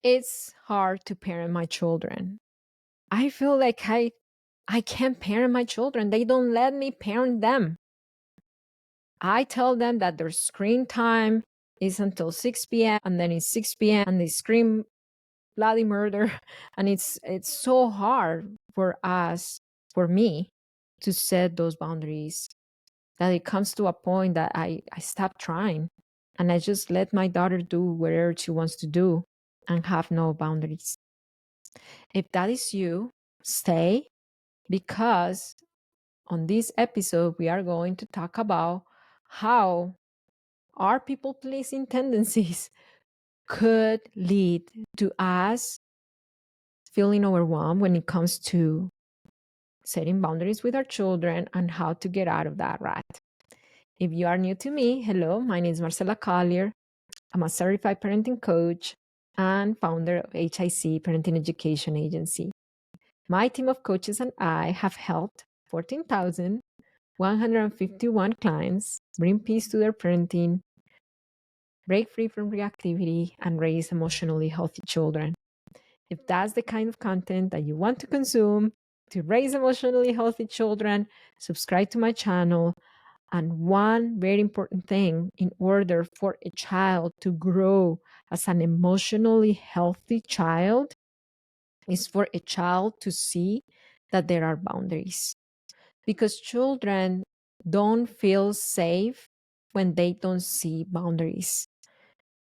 It's hard to parent my children. I feel like I can't parent my children. They don't let me parent them. I tell them that their screen time is until 6 p.m. and then it's 6 p.m. and they scream bloody murder. And it's so hard for us, for me, to set those boundaries that it comes to a point that I stop trying and I just let my daughter do whatever she wants to do and have no boundaries. If that is you, stay, because on this episode, we are going to talk about how our people pleasing tendencies could lead to us feeling overwhelmed when it comes to setting boundaries with our children and how to get out of that rut. If you are new to me, hello, my name is Marcela Collier. I'm a certified parenting coach and founder of HIC Parenting Education Agency. My team of coaches and I have helped 14,151 clients bring peace to their parenting, break free from reactivity, and raise emotionally healthy children. If that's the kind of content that you want to consume to raise emotionally healthy children, subscribe to my channel. And one very important thing, in order for a child to grow as an emotionally healthy child, is for a child to see that there are boundaries. Because children don't feel safe when they don't see boundaries.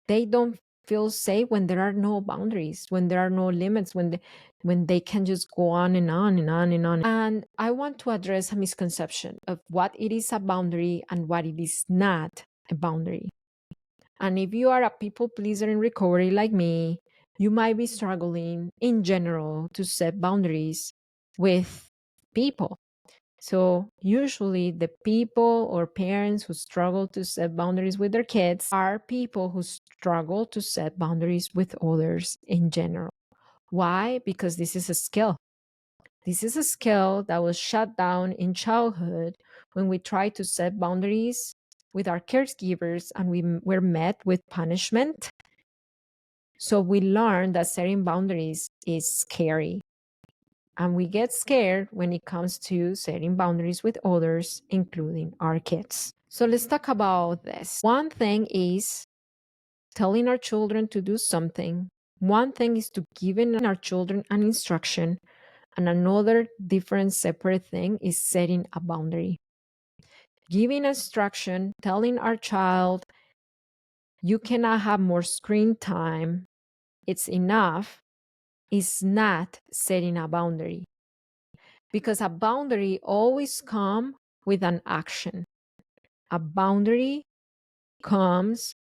They don't feel safe when there are no boundaries, when there are no limits, when they can just go on and on and on and on. And I want to address a misconception of what it is a boundary and what it is not a boundary. And if you are a people pleaser in recovery like me, you might be struggling in general to set boundaries with people. So usually the people or parents who struggle to set boundaries with their kids are people who struggle to set boundaries with others in general. Why? Because this is a skill. This is a skill that was shut down in childhood when we tried to set boundaries with our caregivers and we were met with punishment. So we learned that setting boundaries is scary. And we get scared when it comes to setting boundaries with others, including our kids. So let's talk about this. One thing is telling our children to do something. One thing is to giving our children an instruction. And another different separate thing is setting a boundary. Giving instruction, telling our child, you cannot have more screen time, it's enough, is not setting a boundary. Because a boundary always comes with an action. A boundary comes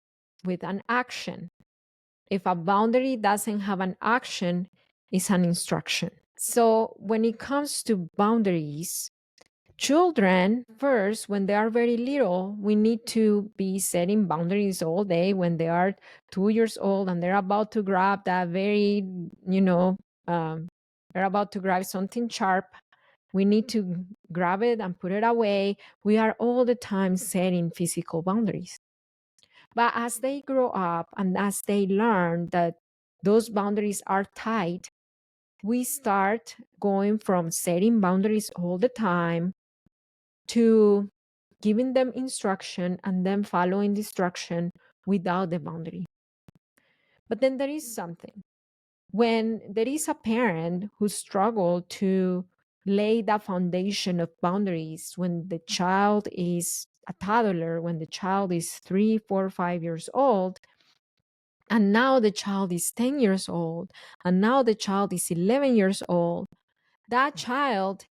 with an action. If a boundary doesn't have an action, it's an instruction. So when it comes to boundaries, children, first, when they are very little, we need to be setting boundaries all day. When they are 2 years old and they're about to grab that very, they're about to grab something sharp, we need to grab it and put it away. We are all the time setting physical boundaries. But as they grow up and as they learn that those boundaries are tight, we start going from setting boundaries all the time to giving them instruction and then following the instruction without the boundary. But then there is something. When there is a parent who struggles to lay that foundation of boundaries when the child is a toddler, when the child is 3, 4, 5 years old, and now the child is 10 years old, and now the child is 11 years old, that child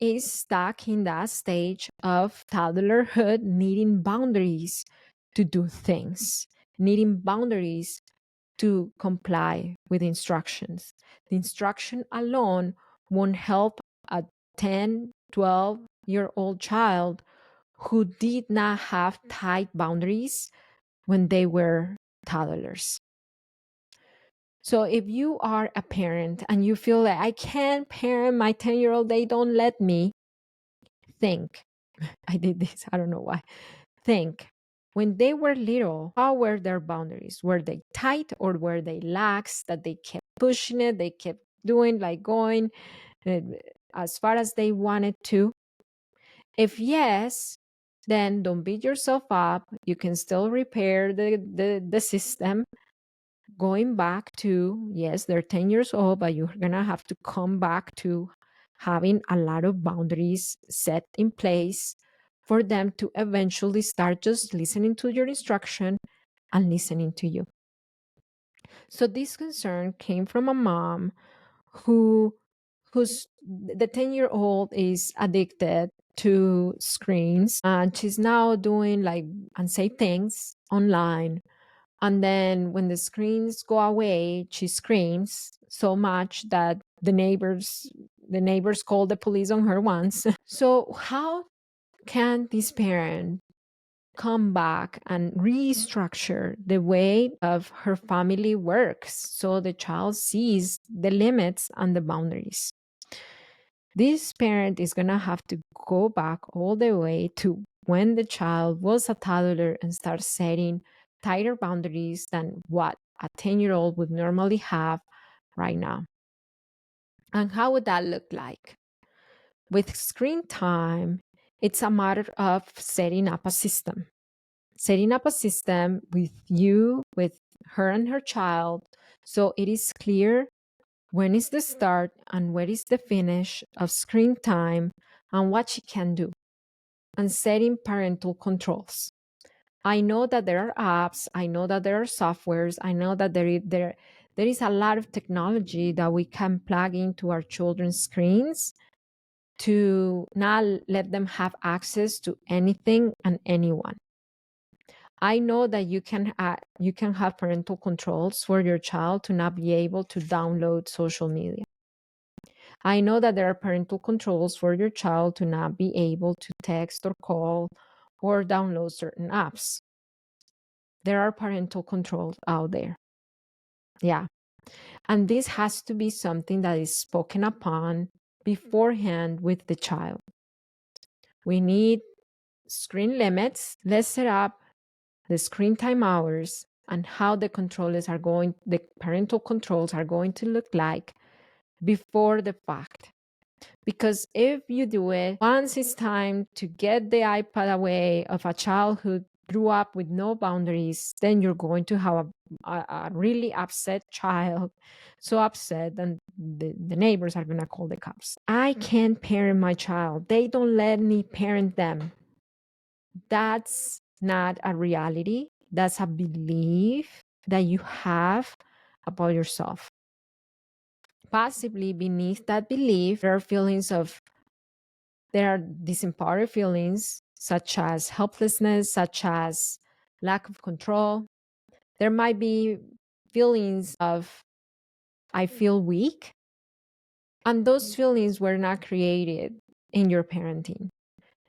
is stuck in that stage of toddlerhood, needing boundaries to do things, needing boundaries to comply with instructions. The instruction alone won't help a 10, 12-year-old child who did not have tight boundaries when they were toddlers. So if you are a parent and you feel like I can't parent my 10-year-old, they don't let me, think. I did this, I don't know why. Think, When they were little, how were their boundaries? Were they tight or were they lax, that they kept pushing it, they kept doing, like going uh, as far as they wanted to? If yes, then don't beat yourself up. You can still repair the system. Going back to, yes, they're 10 years old, but you're going to have to come back to having a lot of boundaries set in place for them to eventually start just listening to your instruction and listening to you. So this concern came from a mom who's the 10-year-old is addicted to screens, and she's now doing like unsafe things online. And then when the screens go away, she screams so much that the neighbors called the police on her once. So how can this parent come back and restructure the way of her family works so the child sees the limits and the boundaries? This parent is going to have to go back all the way to when the child was a toddler and start setting tighter boundaries than what a 10-year-old would normally have right now. And how would that look like? With screen time, it's a matter of setting up a system. Setting up a system with you, with her and her child, so it is clear when is the start and where is the finish of screen time and what she can do, and setting parental controls. I know that there are apps, I know that there are softwares, I know that there is a lot of technology that we can plug into our children's screens to not let them have access to anything and anyone. I know that you can have parental controls for your child to not be able to download social media. I know that there are parental controls for your child to not be able to text or call or download certain apps. There are parental controls out there. Yeah. And this has to be something that is spoken upon beforehand with the child. We need screen limits. Let's set up the screen time hours and how the parental controls are going to look like before the fact. Because if you do it, once it's time to get the iPad away of a child who grew up with no boundaries, then you're going to have a really upset child. So upset, and the neighbors are going to call the cops. I can't parent my child. They don't let me parent them. That's not a reality. That's a belief that you have about yourself. Possibly beneath that belief, there are disempowered feelings such as helplessness, such as lack of control. There might be feelings of, I feel weak. And those feelings were not created in your parenting.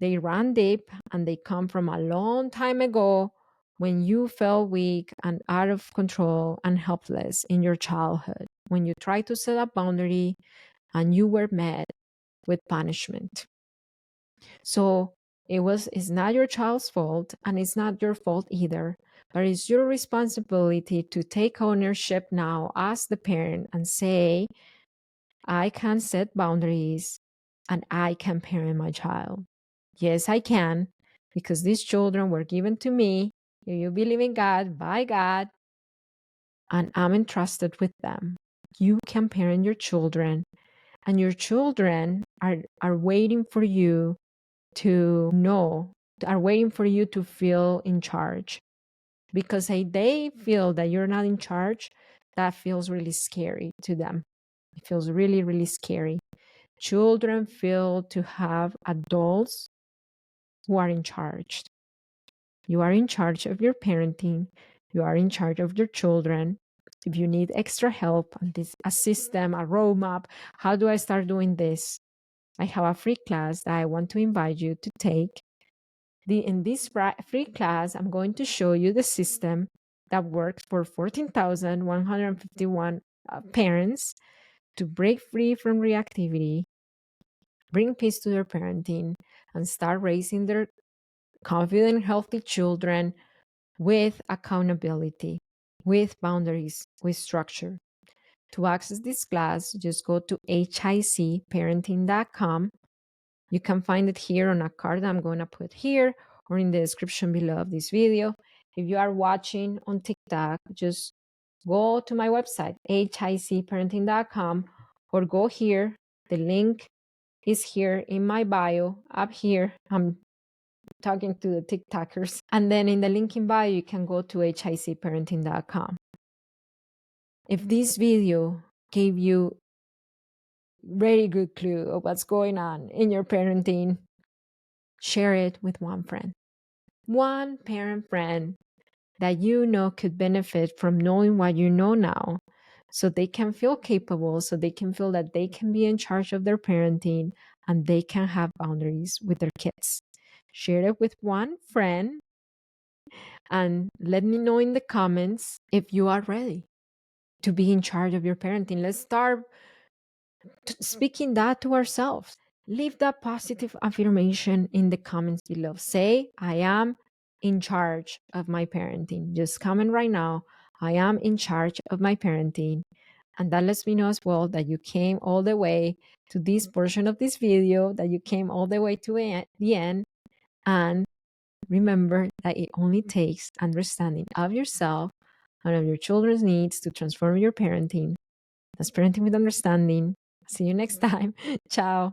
They run deep and they come from a long time ago when you felt weak and out of control and helpless in your childhood, when you tried to set a boundary and you were met with punishment. So it's not your child's fault, and it's not your fault either, but it's your responsibility to take ownership now as the parent and say, I can set boundaries and I can parent my child. Yes, I can, because these children were given to me. If you believe in God, by God, and I'm entrusted with them. You can parent your children, and your children are waiting for you to know, are waiting for you to feel in charge. Because if they feel that you're not in charge, that feels really scary to them. It feels really, really scary. Children feel to have adults who are in charge. You are in charge of your parenting. You are in charge of your children. If you need extra help, a system, a roadmap, how do I start doing this? I have a free class that I want to invite you to take. In this free class, I'm going to show you the system that works for 14,151 parents to break free from reactivity, bring peace to their parenting, and start raising their confident, healthy children with accountability, with boundaries, with structure. To access this class, just go to hicparenting.com. You can find it here on a card that I'm going to put here or in the description below of this video. If you are watching on TikTok, just go to my website, hicparenting.com, or go here. The link is here in my bio, up here. I'm talking to the TikTokers. And then in the link in bio, you can go to hicparenting.com. If this video gave you very good clue of what's going on in your parenting, share it with one friend. One parent friend that you know could benefit from knowing what you know now, so they can feel capable, so they can feel that they can be in charge of their parenting and they can have boundaries with their kids. Share it with one friend and let me know in the comments if you are ready to be in charge of your parenting. Let's start speaking that to ourselves. Leave that positive affirmation in the comments below. Say, I am in charge of my parenting. Just comment right now, I am in charge of my parenting. And that lets me know as well that you came all the way to this portion of this video, that you came all the way to the end. And remember that it only takes understanding of yourself and of your children's needs to transform your parenting. That's parenting with understanding. See you next time. Ciao.